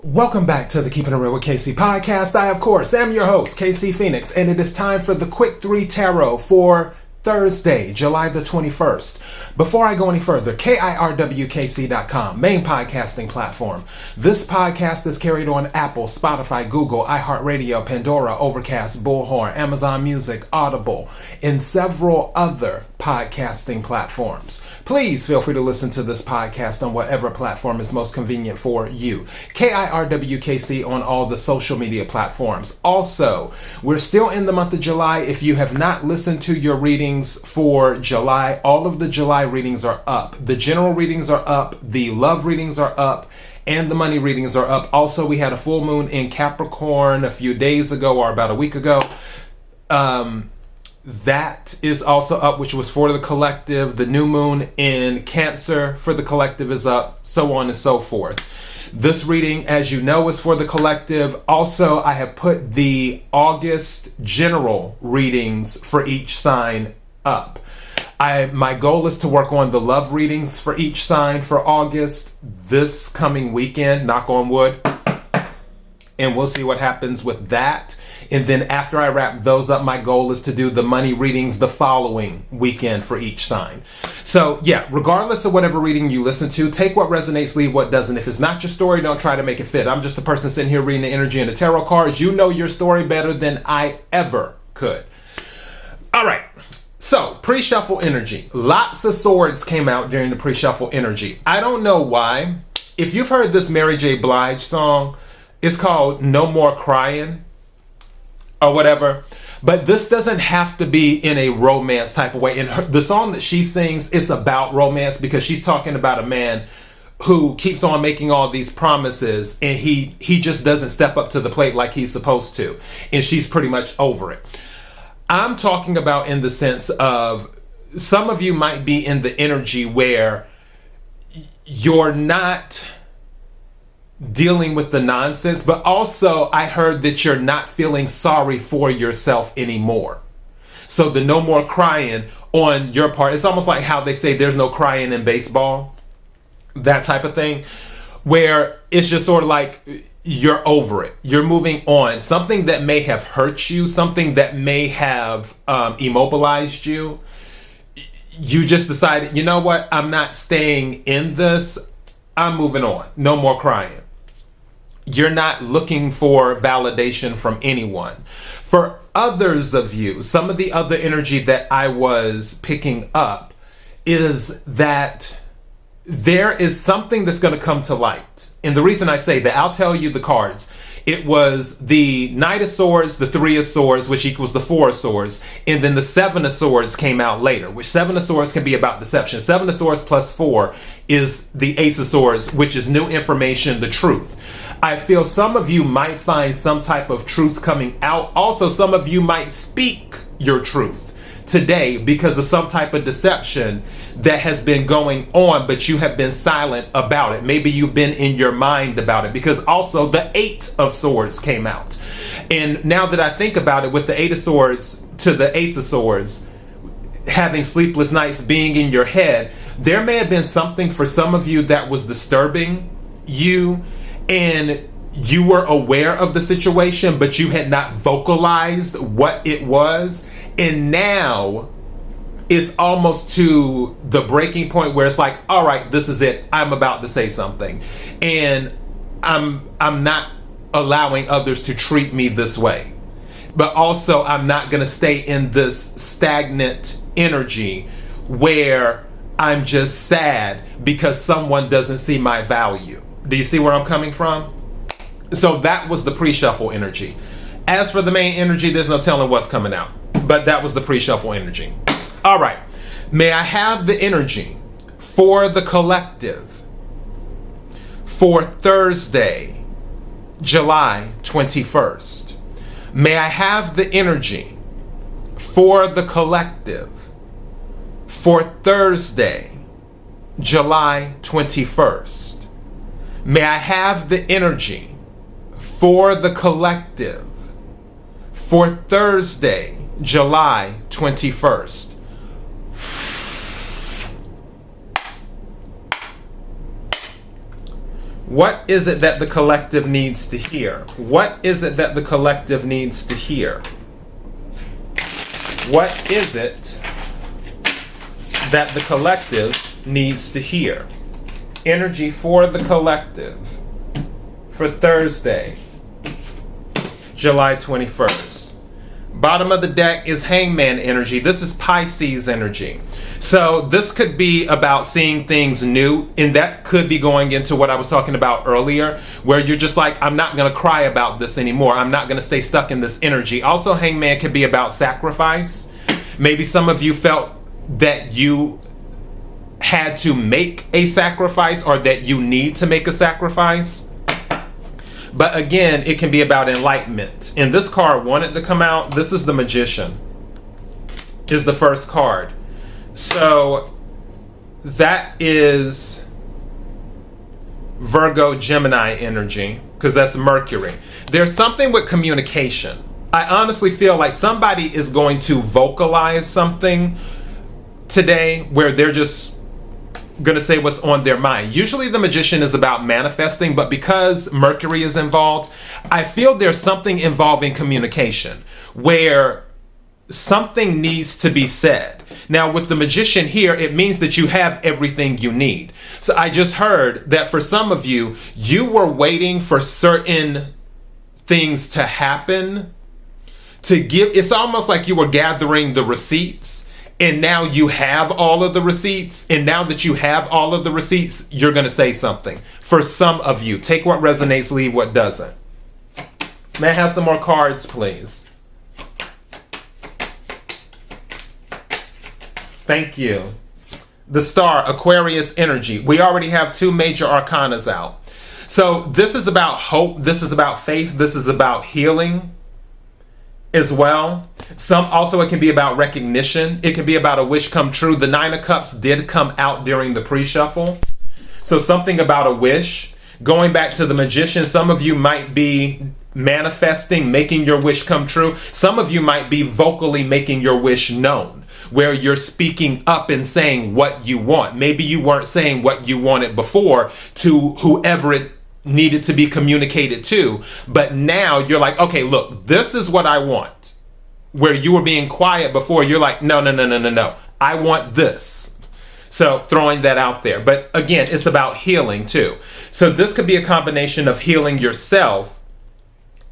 Welcome back to the Keeping It Real with KC podcast. I, of course, am your host, KC Phoenix, and it is time for the Quick 3 Tarot for Thursday, July the 21st. Before I go any further, KIRWKC.com, main podcasting platform. This podcast is carried on Apple, Spotify, Google, iHeartRadio, Pandora, Overcast, Bullhorn, Amazon Music, Audible, and several other podcasting platforms. Please feel free to listen to this podcast on whatever platform is most convenient for you. KIRWKC on all the social media platforms. Also, we're still in the month of July. If you have not listened to your readings for July, all of the July readings are up. The general readings are up, the love readings are up, and the money readings are up. Also, we had a full moon in Capricorn a few days ago, or about a week ago. That is also up, which was for the collective. The new moon in Cancer for the collective is up, so on and so forth. This reading, as you know, is for the collective. Also, I have put the August general readings for each sign up. My goal is to work on the love readings for each sign for August this coming weekend, knock on wood, and we'll see what happens with that. And then after I wrap those up, my goal is to do the money readings the following weekend for each sign. So yeah, regardless of whatever reading you listen to, take what resonates, leave what doesn't. If it's not your story, don't try to make it fit. I'm just a person sitting here reading the energy and the tarot cards. You know your story better than I ever could. All right. So, pre-shuffle energy. Lots of swords came out during the pre-shuffle energy. I don't know why. If you've heard this Mary J. Blige song, it's called No More Cryin' or whatever. But this doesn't have to be in a romance type of way. And the song that she sings is about romance because she's talking about a man who keeps on making all these promises and he just doesn't step up to the plate like he's supposed to. And she's pretty much over it. I'm talking about in the sense of some of you might be in the energy where you're not dealing with the nonsense, but also I heard that you're not feeling sorry for yourself anymore. So the no more crying on your part, it's almost like how they say there's no crying in baseball, that type of thing, where it's just sort of like you're over it. You're moving on. Something that may have hurt you, something that may have immobilized you, you just decided, you know what, I'm not staying in this. I'm moving on. No more crying. You're not looking for validation from anyone. For others of you, some of the other energy that I was picking up is that there is something that's going to come to light. And the reason I say that, I'll tell you the cards. It was the Knight of Swords, the Three of Swords, which equals the Four of Swords, and then the Seven of Swords came out later, which Seven of Swords can be about deception. Seven of Swords plus 4 is the Ace of Swords, which is new information, the truth. I feel some of you might find some type of truth coming out. Also, some of you might speak your truth today because of some type of deception that has been going on, but you have been silent about it. Maybe you've been in your mind about it, because also the Eight of Swords came out. And now that I think about it, with the Eight of Swords to the Ace of Swords, having sleepless nights being in your head, there may have been something for some of you that was disturbing you, and you were aware of the situation, but you had not vocalized what it was. And now it's almost to the breaking point where it's like, all right, this is it. I'm about to say something. And I'm not allowing others to treat me this way. But also, I'm not going to stay in this stagnant energy where I'm just sad because someone doesn't see my value. Do you see where I'm coming from? So that was the pre-shuffle energy. As for the main energy, there's no telling what's coming out. But that was the pre-shuffle energy. All right. May I have the energy for the collective for Thursday, July 21st? May I have the energy for the collective for Thursday, July 21st? May I have the energy for the collective for Thursday, July 21st? What is it that the collective needs to hear? What is it that the collective needs to hear? What is it that the collective needs to hear? Energy for the collective for Thursday, July 21st. Bottom of the deck is Hangman energy. This is Pisces energy. So this could be about seeing things new, and that could be going into what I was talking about earlier, where you're just like, I'm not going to cry about this anymore. I'm not going to stay stuck in this energy. Also, Hangman could be about sacrifice. Maybe some of you felt that you had to make a sacrifice, or that you need to make a sacrifice. But again, it can be about enlightenment. And this card wanted to come out. This is the Magician, is the first card. So that is Virgo Gemini energy, because that's Mercury. There's something with communication. I honestly feel like somebody is going to vocalize something today where they're just going to say what's on their mind. Usually the Magician is about manifesting, but because Mercury is involved, I feel there's something involving communication where something needs to be said. Now with the Magician here, it means that you have everything you need. So I just heard that for some of you, you were waiting for certain things to happen to give. It's almost like you were gathering the receipts, and now you have all of the receipts. And now that you have all of the receipts, you're going to say something. For some of you, take what resonates, leave what doesn't. May I have some more cards, please? Thank you. The Star, Aquarius energy. We already have 2 major arcanas out. So this is about hope. This is about faith. This is about healing as well. Also, it can be about recognition. It can be about a wish come true. The 9 of Cups did come out during the pre-shuffle. So something about a wish. Going back to the Magician, some of you might be manifesting, making your wish come true. Some of you might be vocally making your wish known, where you're speaking up and saying what you want. Maybe you weren't saying what you wanted before to whoever it needed to be communicated to, but now you're like, okay, look, this is what I want. Where you were being quiet before, you're like, no, I want this. So throwing that out there. But again, it's about healing too. So this could be a combination of healing yourself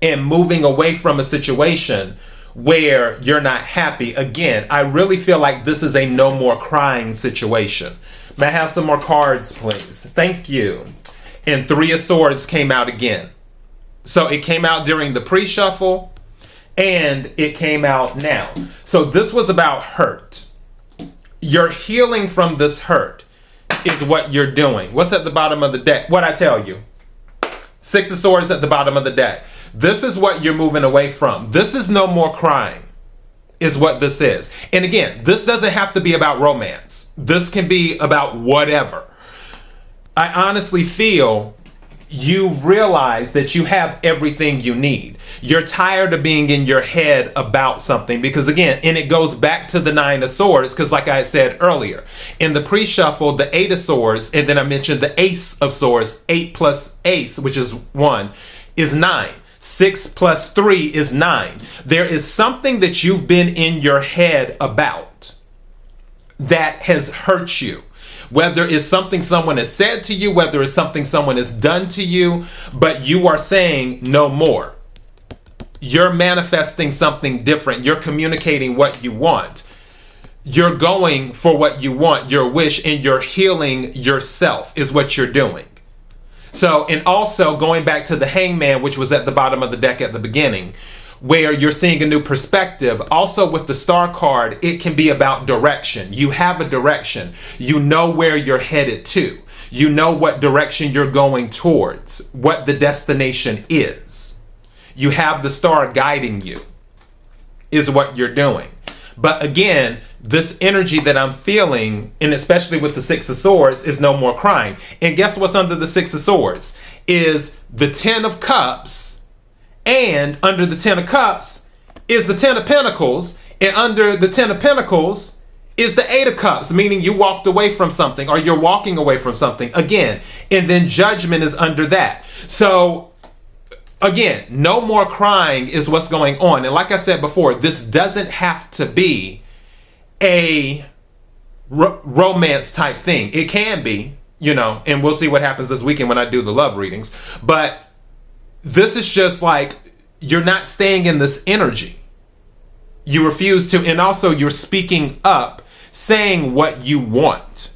and moving away from a situation where you're not happy. Again, I really feel like this is a no more crying situation. May I have some more cards, please? Thank you. And 3 of Swords came out again. So it came out during the pre-shuffle, and it came out now. So this was about hurt. You're healing from this hurt is what you're doing. What's at the bottom of the deck? What I tell you? 6 of Swords at the bottom of the deck. This is what you're moving away from. This is no more crying, is what this is. And again, this doesn't have to be about romance. This can be about whatever. I honestly feel you realize that you have everything you need. You're tired of being in your head about something, because again, and it goes back to the 9 of Swords, because like I said earlier, in the pre-shuffle, the 8 of Swords, and then I mentioned the Ace of Swords, 8 plus Ace, which is 1, is 9. 6 plus 3 is 9. There is something that you've been in your head about that has hurt you. Whether it's something someone has said to you, whether it's something someone has done to you, but you are saying no more. You're manifesting something different. You're communicating what you want. You're going for what you want, your wish, and you're healing yourself is what you're doing. So, and also going back to the Hangman, which was at the bottom of the deck at the beginning, where you're seeing a new perspective. Also with the Star card, it can be about direction. You have a direction. You know where you're headed to. You know what direction you're going towards, what the destination is. You have the Star guiding you, is what you're doing. But again, this energy that I'm feeling, and especially with the 6 of Swords, is no more crying. And guess what's under the 6 of Swords? Is the 10 of Cups. And under the 10 of Cups is the 10 of Pentacles. And under the 10 of Pentacles is the Eight of Cups, meaning you walked away from something or you're walking away from something again. And then Judgment is under that. So again, no more crying is what's going on. And like I said before, this doesn't have to be a romance type thing. It can be, you know, and we'll see what happens this weekend when I do the love readings. But this is just like, you're not staying in this energy. You refuse to, and also you're speaking up, saying what you want.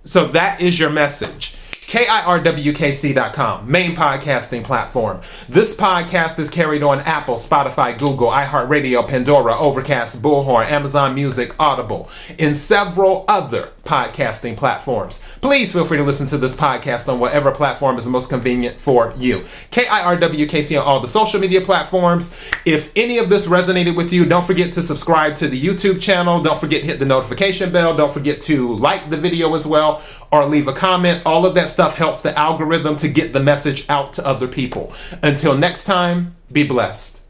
So that is your message. KIRWKC.com, main podcasting platform. This podcast is carried on Apple, Spotify, Google, iHeartRadio, Pandora, Overcast, Bullhorn, Amazon Music, Audible, and several other podcasting platforms. Please feel free to listen to this podcast on whatever platform is most convenient for you. KIRWKC on all the social media platforms. If any of this resonated with you, don't forget to subscribe to the YouTube channel. Don't forget to hit the notification bell. Don't forget to like the video as well, or leave a comment. All of that stuff helps the algorithm to get the message out to other people. Until next time, be blessed.